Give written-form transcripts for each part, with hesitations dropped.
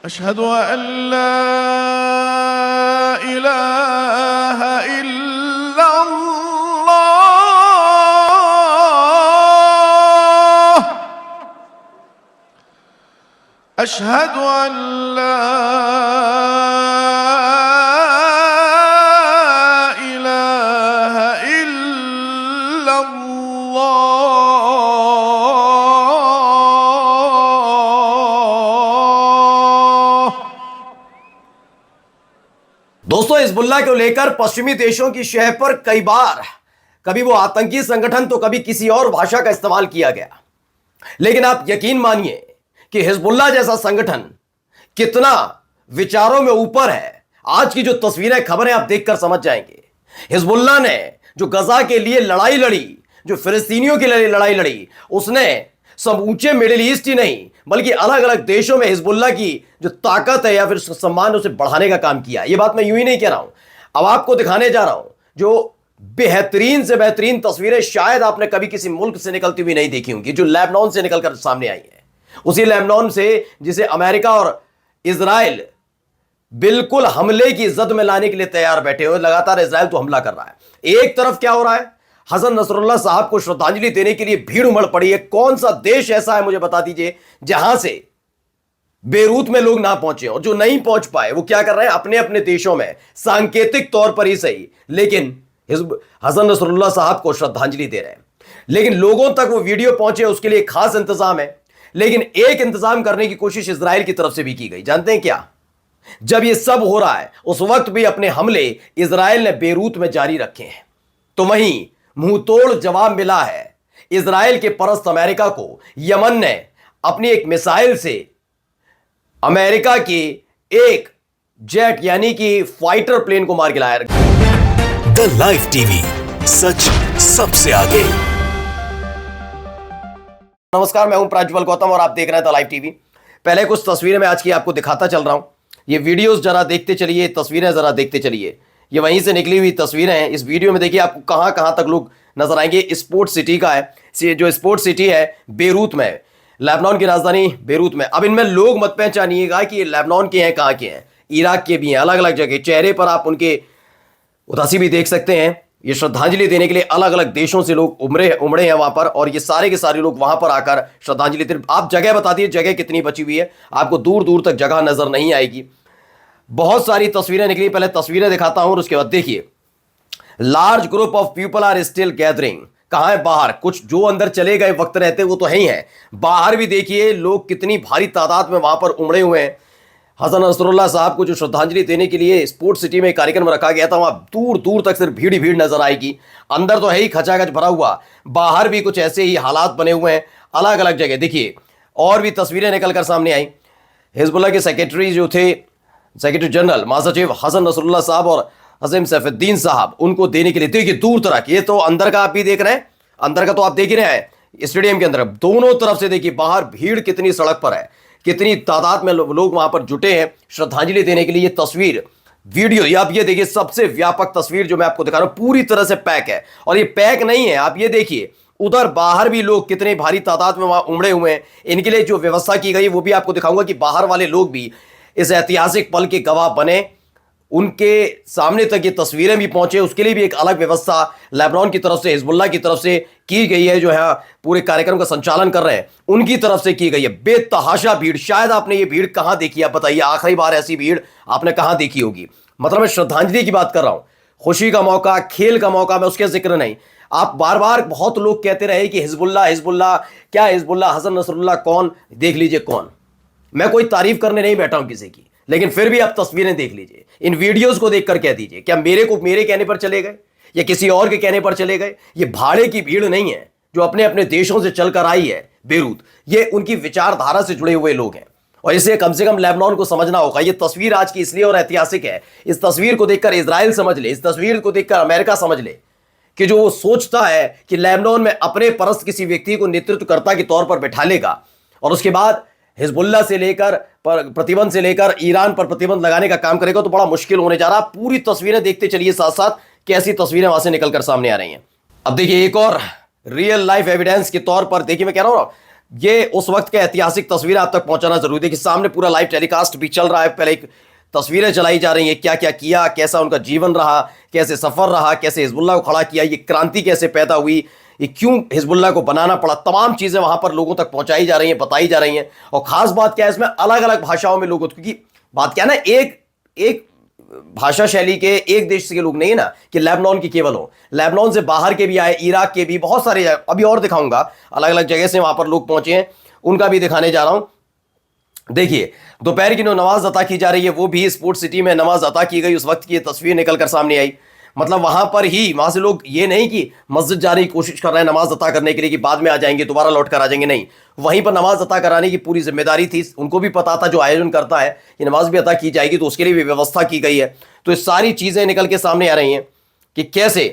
अशहदु अल्ला इलाहा इल्लल्लाह अशहदु अल्ला इलाहा इल्लल्लाह। दोस्तों, हिजबुल्लाह को लेकर पश्चिमी देशों की शह पर कई बार कभी वो आतंकी संगठन तो कभी किसी और भाषा का इस्तेमाल किया गया, लेकिन आप यकीन मानिए कि हिजबुल्लाह जैसा संगठन कितना विचारों में ऊपर है। आज की जो तस्वीरें खबरें आप देखकर समझ जाएंगे। हिजबुल्लाह ने जो गजा के लिए लड़ाई लड़ी, जो फिलिस्तीनियों के लिए लड़ाई लड़ी, उसने सब ऊंचे मिडिल ईस्ट ही नहीं बल्कि अलग अलग देशों में हिजबुल्लाह की जो ताकत है या फिर सम्मान उसे बढ़ाने का काम किया। यह बात मैं यूं ही नहीं कह रहा हूं, अब आपको दिखाने जा रहा हूं जो बेहतरीन से बेहतरीन तस्वीरें शायद आपने कभी किसी मुल्क से निकलती हुई नहीं देखी होंगी, जो लेबनान से निकलकर सामने आई है। उसी लेबनान से जिसे अमेरिका और इजराइल बिल्कुल हमले की जद में लाने के लिए तैयार बैठे हुए। लगातार इजराइल तो हमला कर रहा है। एक तरफ क्या हो रहा है, हसन नसरुल्लाह साहब को श्रद्धांजलि देने के लिए भीड़ उमड़ पड़ी है। कौन सा देश ऐसा है मुझे बता दीजिए जहां से बेरूत में लोग ना पहुंचे, और जो नहीं पहुंच पाए वो क्या कर रहे हैं, अपने अपने देशों में सांकेतिक तौर पर ही सही, लेकिन हसन नसरुल्लाह साहब को श्रद्धांजलि दे रहे हैं। लेकिन लोगों तक वो वीडियो पहुंचे उसके लिए खास इंतजाम है। लेकिन एक इंतजाम करने की कोशिश इजराइल की तरफ से भी की गई। जानते हैं क्या, जब ये सब हो रहा है उस वक्त भी अपने हमले इजराइल ने बेरूत में जारी रखे हैं, तो वहीं मुंहतोड़ जवाब मिला है इजराइल के परस्त अमेरिका को। यमन ने अपनी एक मिसाइल से अमेरिका की एक जेट यानी कि फाइटर प्लेन को मार गिराया। द लाइव टीवी, सच सबसे आगे। नमस्कार, मैं हूं प्रज्वल गौतम और आप देख रहे हैं द लाइव टीवी। पहले कुछ तस्वीरें मैं आज की आपको दिखाता चल रहा हूं। ये वीडियोस जरा देखते चलिए, तस्वीरें जरा देखते चलिए। ये वहीं से निकली हुई तस्वीरें हैं। इस वीडियो में देखिए आपको कहां कहां तक लोग नजर आएंगे। स्पोर्ट सिटी का है, जो स्पोर्ट सिटी है बेरूत में, लेबनान की राजधानी बेरूत में। अब इनमें लोग मत पहचानिएगा कि ये लेबनान के हैं, कहां के हैं, इराक के भी हैं, अलग अलग जगह। चेहरे पर आप उनके उदासी भी देख सकते हैं। ये श्रद्धांजलि देने के लिए अलग अलग देशों से लोग उमड़े हैं वहां पर, और ये सारे के सारे लोग वहां पर आकर श्रद्धांजलि दे। आप जगह बता दिए, जगह कितनी बची हुई है, आपको दूर दूर तक जगह नजर नहीं आएगी। बहुत सारी तस्वीरें निकली, पहले तस्वीरें दिखाता हूं और उसके बाद देखिए। Large group of people are still gathering. कहां है बाहर, कुछ जो अंदर चले गए वक्त रहते वो तो है ही है, बाहर भी देखिए लोग कितनी भारी तादाद में वहां पर उमड़े हुए हैं। हसन नसरुल्लाह साहब को जो श्रद्धांजलि देने के लिए स्पोर्ट्स सिटी में कार्यक्रम रखा गया था, वहां दूर दूर तक सिर्फ भीड़ ही भीड़ नजर आएगी। अंदर तो है ही खचाखच भरा हुआ, बाहर भी कुछ ऐसे ही हालात बने हुए हैं अलग अलग जगह। देखिए और भी तस्वीरें निकलकर सामने आई। हिजबुल्लाह के सेक्रेटरी जो थे, सेक्रेटरी जनरल महासचिव हसन नसरुल्लाह साहब और हसीम सैफुद्दीन साहब, उनको देने के लिए देखिए दूर तरह। ये तो अंदर का आप भी देख रहे हैं, अंदर का तो आप देख ही रहे हैं स्टेडियम के अंदर। दोनों तरफ से देखिए बाहर भीड़ कितनी सड़क पर है, कितनी तादाद में लोग वहां पर जुटे हैं श्रद्धांजलि देने के लिए। ये तस्वीर वीडियो ये आप ये देखिए, सबसे व्यापक तस्वीर जो मैं आपको दिखा रहा हूं, पूरी तरह से पैक है। और ये पैक नहीं है, आप ये देखिए उधर बाहर भी लोग कितने भारी तादाद में वहां उमड़े हुए हैं। इनके लिए जो व्यवस्था की गई वो भी आपको दिखाऊंगा कि बाहर वाले लोग भी इस ऐतिहासिक पल के गवाह बने, उनके सामने तक ये तस्वीरें भी पहुंचे, उसके लिए भी एक अलग व्यवस्था लेबनान की तरफ से, हिजबुल्लाह की तरफ से की गई है। जो है पूरे कार्यक्रम का संचालन कर रहे हैं उनकी तरफ से की गई है। बेतहाशा भीड़, शायद आपने ये भीड़ कहां देखी, आप बताइए आखिरी बार ऐसी भीड़ आपने कहां देखी होगी। मतलब मैं श्रद्धांजलि की बात कर रहा हूं, खुशी का मौका, खेल का मौका, मैं उसके जिक्र नहीं। आप बार बार बहुत लोग कहते रहे कि हिजबुल्लाह हिजबुल्लाह, क्या हिजबुल्लाह, हसन नसरुल्लाह कौन, देख लीजिए कौन। मैं कोई तारीफ करने नहीं बैठा हूं किसी की, लेकिन फिर भी आप तस्वीरें देख लीजिए, इन वीडियोस को देखकर कह दीजिए क्या मेरे कहने पर चले गए या किसी और के कहने पर चले गए। ये भाड़े की भीड़ नहीं है जो अपने अपने देशों से चलकर आई है बेरूत, ये उनकी विचारधारा से जुड़े हुए लोग हैं। और इसे कम से कम लेबनान को समझना होगा। ये तस्वीर आज की इसलिए और ऐतिहासिक है, इस तस्वीर को देखकर इजराइल समझ ले, इस तस्वीर को देखकर अमेरिका समझ ले कि जो वो सोचता है कि लेबनान में अपने परस्त किसी व्यक्ति को नेतृत्वकर्ता के तौर पर बैठा लेगा और उसके बाद हिजबुल्लाह से लेकर प्रतिबंध से लेकर ईरान पर प्रतिबंध लगाने का काम करेगा, तो बड़ा मुश्किल होने जा रहा। पूरी तस्वीरें देखते चलिए साथ साथ कैसी तस्वीरें वहां से निकलकर सामने आ रही हैं। अब देखिए एक और रियल लाइफ एविडेंस के तौर पर, देखिए मैं कह रहा हूं ये उस वक्त के ऐतिहासिक तस्वीरें आप तक पहुंचाना जरूरी है कि सामने पूरा लाइव टेलीकास्ट भी चल रहा है। पहले एक तस्वीरें चलाई जा रही हैं, क्या क्या किया, कैसा उनका जीवन रहा, कैसे सफर रहा, कैसे हिजबुल्लाह को खड़ा किया, ये क्रांति कैसे पैदा हुई, ये क्यों हिजबुल्लाह को बनाना पड़ा, तमाम चीजें वहां पर लोगों तक पहुंचाई जा रही हैं, बताई जा रही हैं। और खास बात क्या है इसमें, अलग अलग भाषाओं में लोगों, क्योंकि बात क्या है ना, एक भाषा शैली के एक देश के लोग नहीं है ना कि लेबनान की केवल हो, लेबनान से बाहर के भी आए, इराक के भी बहुत सारे, अभी और दिखाऊंगा अलग अलग जगह से वहां पर लोग पहुंचे हैं, उनका भी दिखाने जा रहा हूं। देखिए दोपहर की जो नमाज अता की जा रही है वो भी स्पोर्ट्स सिटी में नमाज अता की गई, उस वक्त की तस्वीर निकलकर सामने आई। मतलब वहां पर ही, वहां से लोग ये नहीं कि मस्जिद जाने की कोशिश कर रहे हैं नमाज अता करने के लिए कि बाद में आ जाएंगे दोबारा लौट कर आ जाएंगे, नहीं, वहीं पर नमाज अता कराने की पूरी जिम्मेदारी थी। उनको भी पता था जो आयोजन करता है कि नमाज भी अता की जाएगी तो उसके लिए भी व्यवस्था की गई है। तो ये सारी चीजें निकल के सामने आ रही हैं कि कैसे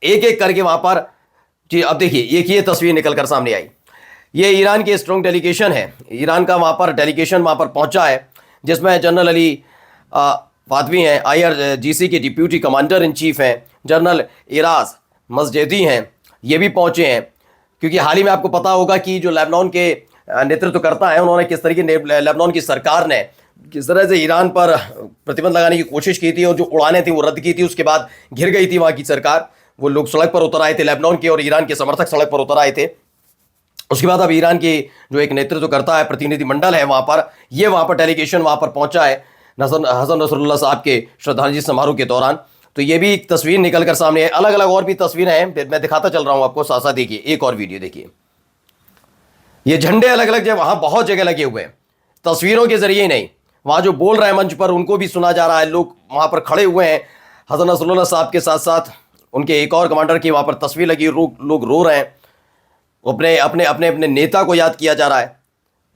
एक एक करके वहां पर जी। अब देखिए एक ये तस्वीर निकल कर सामने आई, ये ईरान की स्ट्रॉन्ग डेलीगेशन है, ईरान का वहां पर डेलीगेशन वहां पर पहुंचा है, जिसमें जनरल अली फातवी हैं, IRGC के डिप्यूटी कमांडर इन चीफ हैं, जनरल इराज मस्जिदी हैं, ये भी पहुंचे हैं। क्योंकि हाल ही में आपको पता होगा कि जो लेबनान के नेतृत्व करता है, उन्होंने किस तरीके लेबनान की सरकार ने किस तरह से ईरान पर प्रतिबंध लगाने की कोशिश की थी और जो उड़ानें थी वो रद्द की थी, उसके बाद घिर गई थी वहाँ की सरकार। वो लोग सड़क पर उतर आए थे, लेबनान के और ईरान के समर्थक सड़क पर उतर आए थे। उसके बाद अब ईरान की जो एक नेतृत्व करता है, प्रतिनिधिमंडल है वहाँ पर, ये वहाँ पर डेलीगेशन वहाँ पर पहुँचा है हसन नसरुल्लाह साहब के श्रद्धांजलि समारोह के दौरान। तो ये भी एक तस्वीर निकल कर सामने है, अलग अलग और भी तस्वीरें हैं, मैं दिखाता चल रहा हूँ आपको साथ साथ। देखिए एक और वीडियो देखिए, ये झंडे अलग अलग जगह, वहाँ बहुत जगह लगे हुए हैं, तस्वीरों के जरिए ही नहीं, वहाँ जो बोल रहे हैं मंच पर उनको भी सुना जा रहा है, लोग वहाँ पर खड़े हुए हैं हसन नसरुल्लाह साहब के साथ साथ उनके एक और कमांडर की वहाँ पर तस्वीर लगी, लोग रो रहे हैं, अपने अपने अपने अपने नेता को याद किया जा रहा है,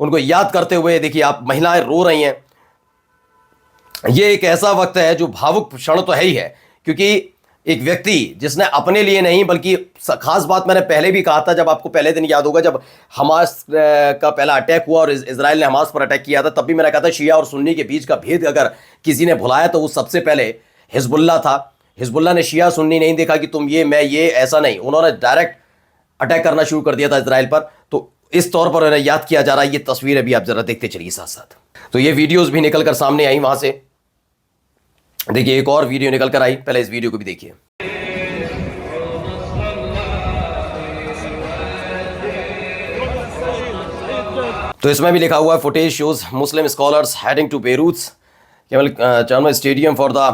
उनको याद करते हुए देखिए आप महिलाएं रो रही हैं। ये एक ऐसा वक्त है जो भावुक क्षण तो है ही है, क्योंकि एक व्यक्ति जिसने अपने लिए नहीं बल्कि खास बात मैंने पहले भी कहा था, जब आपको पहले दिन याद होगा जब हमास का पहला अटैक हुआ और इजराइल ने हमास पर अटैक किया था, तब भी मैंने कहा था शिया और सुन्नी के बीच का भेद अगर किसी ने भुलाया तो वो सबसे पहले हिजबुल्लाह था। हिजबुल्लाह ने शिया सुन्नी नहीं देखा कि तुम ये मैं ये, ऐसा नहीं, उन्होंने डायरेक्ट अटैक करना शुरू कर दिया था इजराइल पर। तो इस तौर पर उन्हें याद किया जा रहा है। ये तस्वीर अभी आप जरा देखते चलिए साथ साथ। तो ये वीडियोस भी निकल कर सामने आई वहां से, देखिए एक और वीडियो निकल कर आई, पहले इस वीडियो को भी देखिए। तो इसमें भी लिखा हुआ है footage shows Muslim scholars heading to Beirut Camille stadium for the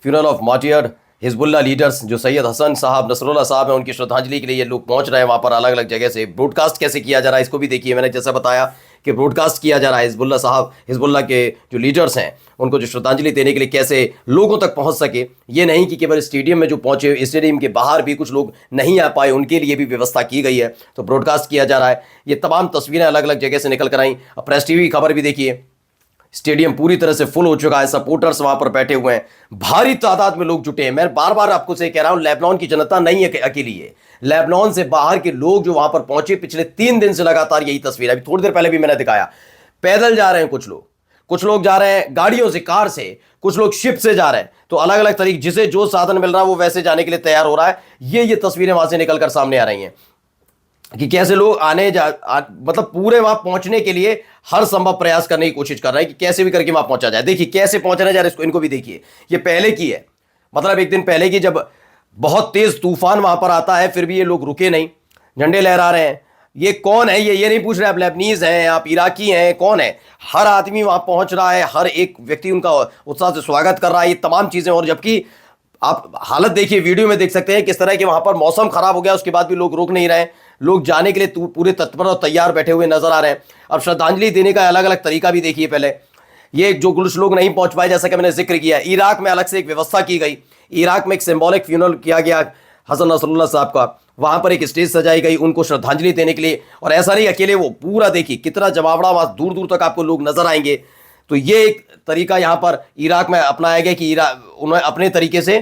funeral of martyr Hezbollah leaders. जो सैयद हसन साहब नसरुल्लाह साहब हैं उनकी श्रद्धांजलि के लिए ये लोग पहुंच रहे हैं वहाँ पर अलग अलग जगह से। ब्रॉडकास्ट कैसे किया जा रहा है इसको भी देखिए, मैंने जैसा बताया कि ब्रॉडकास्ट किया जा रहा है हिजबुल्लाह साहब, हिजबुल्लाह के जो लीडर्स हैं उनको जो श्रद्धांजलि देने के लिए कैसे लोगों तक पहुँच सके। ये नहीं कि केवल स्टेडियम में जो पहुँचे, स्टेडियम के बाहर भी कुछ लोग नहीं आ पाए, उनके लिए भी व्यवस्था की गई है, तो ब्रॉडकास्ट किया जा रहा है। ये तमाम तस्वीरें अलग अलग जगह से निकल कर आई। अब प्रेस टीवी की खबर भी देखिए, स्टेडियम पूरी तरह से फुल हो चुका है, सपोर्टर्स वहां पर बैठे हुए हैं, भारी तादाद में लोग जुटे हैं। मैं बार बार आपको से कह रहा हूं, लेबनान की जनता नहीं है अकेली है, लेबनान से बाहर के लोग जो वहां पर पहुंचे, पिछले 3 दिन से लगातार यही तस्वीर है। अभी थोड़ी देर पहले भी मैंने दिखाया, पैदल जा रहे हैं कुछ लोग जा रहे हैं गाड़ियों से, कार से, कुछ लोग शिप से जा रहे हैं। तो अलग अलग तरीके, जिसे जो साधन मिल रहा है वो वैसे जाने के लिए तैयार हो रहा है। ये तस्वीरें वहां से निकलकर सामने आ रही हैं कि कैसे लोग मतलब पूरे वहां पहुंचने के लिए हर संभव प्रयास करने की कोशिश कर रहे हैं कि कैसे भी करके वहां पहुंचा जाए। देखिए कैसे पहुंचने जा रहे हैं, इनको भी देखिए। ये पहले की है, मतलब एक दिन पहले की, जब बहुत तेज तूफान वहां पर आता है फिर भी ये लोग रुके नहीं, झंडे लहरा रहे हैं। ये कौन है, ये नहीं पूछ रहे आप लेबनीज हैं, आप इराकी हैं, कौन है, हर आदमी वहां पहुंच रहा है, हर एक व्यक्ति उनका उत्साह से स्वागत कर रहा है। ये तमाम चीजें, और जबकि आप हालत देखिए, वीडियो में देख सकते हैं किस तरह के वहां पर मौसम खराब हो गया, उसके बाद भी लोग रोक नहीं रहे, लोग जाने के लिए पूरे तत्पर और तैयार बैठे हुए नजर आ रहे हैं। अब श्रद्धांजलि देने का अलग अलग तरीका भी देखिए। पहले ये जो कुछ लोग नहीं पहुंच पाए, जैसा कि मैंने जिक्र किया, इराक में अलग से एक व्यवस्था की गई, इराक में एक सिंबॉलिक फ्यूनरल किया गया हसन नसरुल्लाह साहब का, वहां पर एक स्टेज सजाई गई उनको श्रद्धांजलि देने के लिए। और ऐसा नहीं अकेले वो, पूरा देखिए कितना जमावड़ा, वहां दूर दूर तक आपको लोग नजर आएंगे। तो ये एक तरीका यहां पर इराक में अपनाया गया कि उन्होंने अपने तरीके से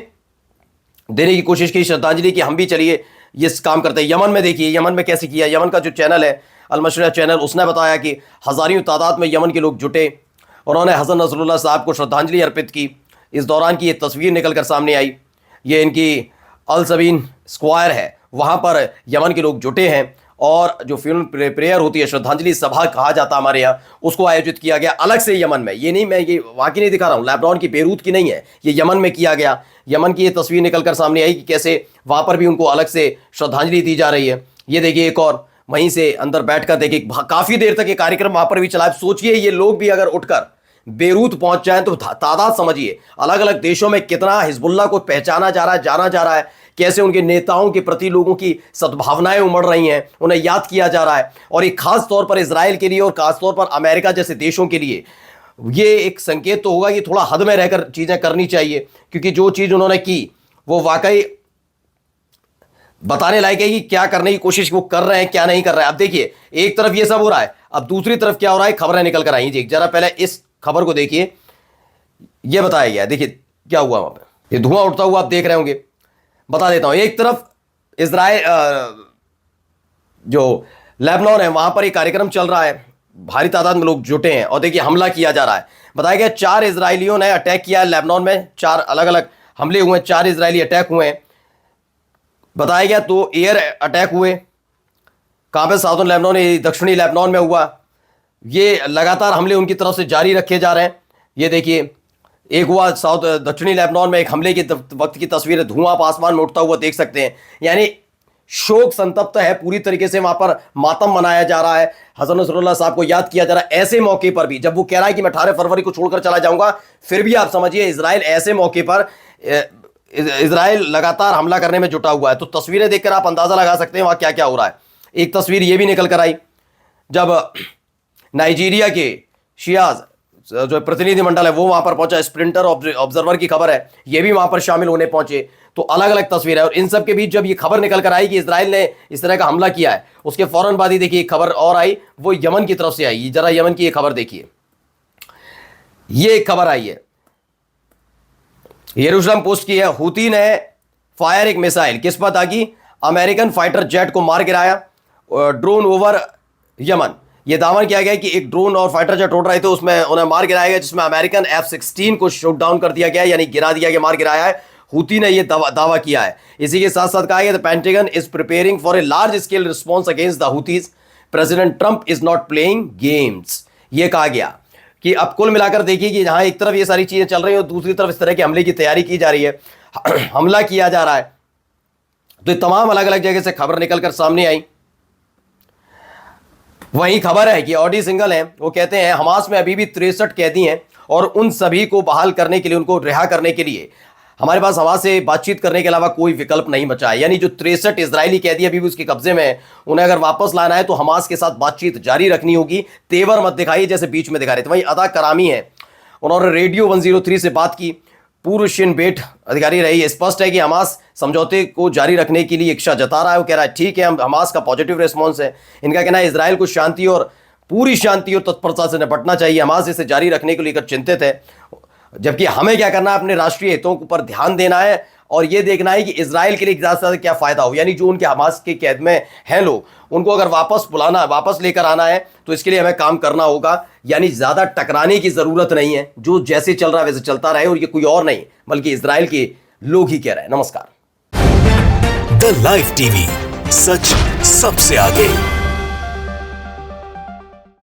देने की कोशिश की श्रद्धांजलि की, हम भी चलिए ये काम करते हैं। यमन में देखिए, यमन में कैसे किया, यमन का जो चैनल है अल-मशरिया चैनल, उसने बताया कि हजारों तादाद में यमन के लोग जुटे, उन्होंने हसन नसरुल्लाह साहब को श्रद्धांजलि अर्पित की। इस दौरान की ये तस्वीर निकल कर सामने आई, ये इनकी अल सबीन स्क्वायर है, वहाँ पर यमन के लोग जुटे हैं और जो फ्यूनरल प्रेयर होती है, श्रद्धांजलि सभा कहा जाता है हमारे यहाँ, उसको आयोजित किया गया अलग से यमन में। ये नहीं, मैं ये वहाँ की नहीं दिखा रहा हूँ, लेबनान की बेरूत की नहीं है, ये यमन में किया गया। यमन की ये तस्वीर निकलकर सामने आई कि कैसे वहाँ पर भी उनको अलग से श्रद्धांजलि दी जा रही है। ये देखिए एक और वहीं से अंदर बैठकर देखिए काफ़ी देर तक ये कार्यक्रम वहाँ पर भी चला। सोचिए ये लोग भी अगर उठकर बेरूत पहुंच जाएं तो तादाद समझिए, अलग अलग देशों में कितना हिजबुल्लाह को पहचाना जा रहा है, जाना जा रहा है, कैसे उनके नेताओं के प्रति लोगों की सद्भावनाएं उमड़ रही हैं, उन्हें याद किया जा रहा है। और एक खास तौर पर इजराइल के लिए और खास तौर पर अमेरिका जैसे देशों के लिए ये एक संकेत तो होगा कि थोड़ा हद में रहकर चीज़ें करनी चाहिए, क्योंकि जो चीज़ उन्होंने की वो वाकई बताने लायक है कि क्या करने की कोशिश वो कर रहे हैं, क्या नहीं कर रहे हैं। अब देखिए एक तरफ ये सब हो रहा है, अब दूसरी तरफ क्या हो रहा है, खबरें निकल कर आई जी। जरा पहले इस खबर को देखिए, यह बताया गया, देखिए क्या हुआ वहां पे, ये धुआं उठता हुआ आप देख रहे होंगे। बता देता हूं, एक तरफ इजराइल जो लेबनान है वहां पर एक कार्यक्रम चल रहा है, भारी तादाद में लोग जुटे हैं और देखिए हमला किया जा रहा है। बताया गया 4 इजरायलियों ने अटैक किया है लेबनान में, 4 अलग अलग हमले हुए हैं, 4 इजरायली अटैक हुए हैं बताया गया। तो एयर अटैक हुए कहां पे, साउथर्न लेबनान, दक्षिणी लेबनान में हुआ। ये लगातार हमले उनकी तरफ से जारी रखे जा रहे हैं। ये देखिए एक हुआ दक्षिणी लेबनान में, एक हमले के वक्त की तस्वीर, धुआं आप आसमान में उठता हुआ देख सकते हैं। यानी शोक संतप्त है पूरी तरीके से, वहां पर मातम मनाया जा रहा है, हसन नसरुल्लाह साहब को याद किया जा रहा है। ऐसे मौके पर भी जब वो कह रहा है कि मैं 18 फरवरी को छोड़कर चला जाऊंगा, फिर भी आप समझिए इजराइल ऐसे मौके पर इजराइल लगातार हमला करने में जुटा हुआ है। तो तस्वीरें देखकर आप अंदाजा लगा सकते हैं वहां क्या क्या हो रहा है। एक तस्वीर ये भी निकल कर आई जब नाइजीरिया के शियाज जो प्रतिनिधिमंडल है वो वहां पर पहुंचा, स्प्रिंटर ऑब्जर्वर की खबर है, ये भी वहां पर शामिल होने पहुंचे। तो अलग अलग तस्वीर है और इन सब के बीच जब ये खबर निकल कर आई कि इजराइल ने इस तरह का हमला किया है, उसके फौरन बाद ही देखिए खबर और आई, वो यमन की तरफ से आई। जरा यमन की ये खबर देखिए, ये एक खबर आई है, यरूशलेम पोस्ट की है। हूती ने फायर एक मिसाइल, किस पर ताकि अमेरिकन फाइटर जेट को मार गिराया, ड्रोन ओवर यमन। यह दावा किया गया कि एक ड्रोन और फाइटर जेट उड़ रहे थे, उसमें उन्हें मार गिराया गया, जिसमें अमेरिकन F-16 को शूट डाउन कर दिया गया, यानी गिरा दिया गया, मार गिराया है। हूती ने यह दावा किया है। इसी के साथ साथ कहा गया the pentagon is preparing for a large scale response against the Houthis, president Trump is not playing games. यह कहा गया कि अब कुल मिलाकर देखिए कि जहां एक तरफ ये सारी चीजें चल रही हैं और दूसरी तरफ इस तरह के हमले की तैयारी की जा रही है, हमला किया जा रहा है। तो तमाम अलग अलग जगह से खबर निकलकर सामने आई। वही खबर है कि ऑडी सिंगल हैं, वो कहते हैं हमास में अभी भी 63 कैदी हैं और उन सभी को बहाल करने के लिए, उनको रिहा करने के लिए हमारे पास हमास से बातचीत करने के अलावा कोई विकल्प नहीं बचा है। यानी जो 63 इजरायली कैदी अभी भी उसके कब्जे में है, उन्हें अगर वापस लाना है तो हमास के साथ बातचीत जारी रखनी होगी। तेवर मत दिखाइए जैसे बीच में दिखा रहे थे। वहीं अदा करामी है, उन्होंने रेडियो 103 से बात की, पूर्व शिन बेट अधिकारी रही। स्पष्ट है कि हमास समझौते को जारी रखने के लिए इच्छा जता रहा है। वो कह रहा है ठीक है, हम हमास का पॉजिटिव रिस्पॉन्स है। इनका कहना है इजराइल को शांति और पूरी शांति और तत्परता से निपटना चाहिए। हमास इसे जारी रखने को लेकर चिंतित है, जबकि हमें क्या करना है, अपने राष्ट्रीय हितों पर ध्यान देना है और यह देखना है कि इजराइल के लिए ज़्यादा से ज़्यादा क्या फ़ायदा हो। यानी जो उनके हमास के कैद में हैं लोग, उनको अगर वापस लेकर आना है तो इसके लिए हमें काम करना होगा। यानी ज़्यादा टकराने की ज़रूरत नहीं है, जो जैसे चल रहा है वैसे चलता रहे। और ये कोई और नहीं बल्कि इजराइल के लोग ही कह रहे हैं। नमस्कार। द लाइव टीवी, सच सबसे आगे।